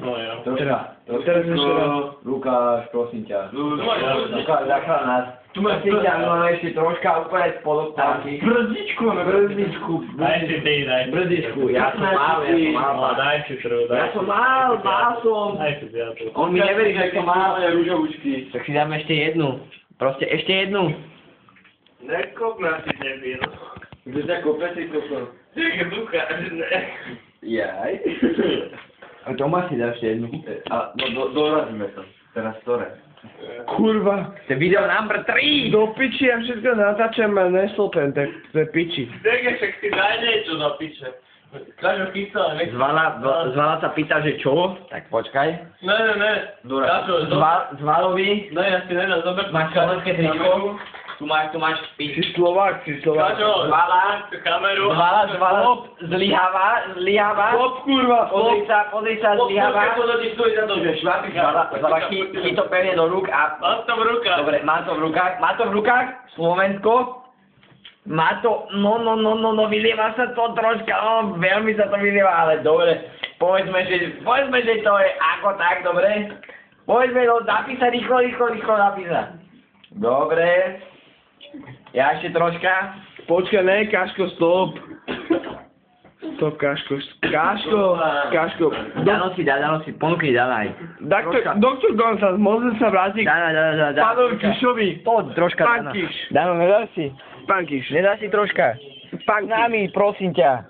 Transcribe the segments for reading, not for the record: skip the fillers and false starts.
No ja. Teraz ešte raz. Lukáš, prosím ťa. Lukáš, zachrán nás. Prosím ťa, no ešte troška úplne spodok tanky. Brzdičku. Daj si ty, daj. Brzdičku, ja som mal. No, daj si prvú, daj. Ja som mal som. Daj si piatu. On mi neverí, že som mal. Rúžovučky. Tak si dáme ešte jednu. Proste ešte jednu. Nekop na si nebil. Kde ťa kope si kokos? Čekaj, Lukáš, ne. Jaj. A Tomáš si dá ešte jednu. A dorazíme to. Teraz ktoré? Kurva. To je video number 3. Do piči, ja všetko natáčam a neslopem, tak to je piči. Čekaj, však si daj niečo do piče. Kažo chytal, ale nech... Zvala sa pýta, že čo? Tak počkaj. Ne. Kažo, Zvalovi. ne, ja si nedám zobrať. Máš slovenské tričko. Tu máš pič. Si Slovák. Kažo, kameru. Zvala, zlyháva. Stop, kurva, stop. Pozri sa, zlyháva. Počkaj, ti stojí za to, že švápiš. Zvala, chyť to pevne do rúk a... Mám to v rukách. Dobre, má to v rukách. Slovensko. Má to, no, vylieva sa to troška, veľmi sa to vylieva, ale dobre. Povedzme, že to je ako tak, dobre. Povedzme, zapísať, rýchlo napísať. Dobre. Ja ešte troška. Počkaj, ne, Kaško, stop. Stop, Kaško. Dano si, ponúkni, Danaj. Doktor González, môžem sa vrátiť Dana. pánovi Kišovi. Poď, troška, Dana. Pán Kiš. Dano, nedáš si? Pán Kiš. Nedáš si troška? Pán Kiš. Nami, prosím ťa.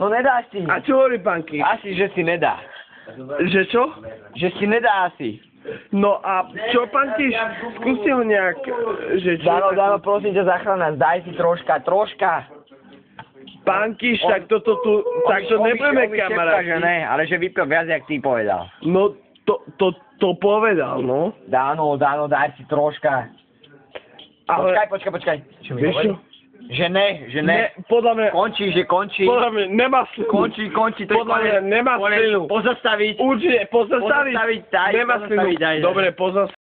No nedáš si. A čo hovorí pán Kiš? Asi, že si nedá. Že čo? Že si nedá asi. No a čo, pán Kiš? Skúste ho nejak, že čo? Dano, prosím ťa, zachrán nás, daj si troška. Pán Kiš, tak to nebudeme kamaráti. Že ne, ale že vypil viac, jak ty povedal. No, to povedal, no. Dano, daj si troška. Ale... Počkaj. Čo mi Vieš čo? hovorí? Že ne. Podľa mňa... Končí. Podľa mňa nemá slinu. Končí, to je Podľa mňa nemá slinu. Pozastaviť. Určite, pozastaviť. Nemá slinu. Dobre, pozastaviť.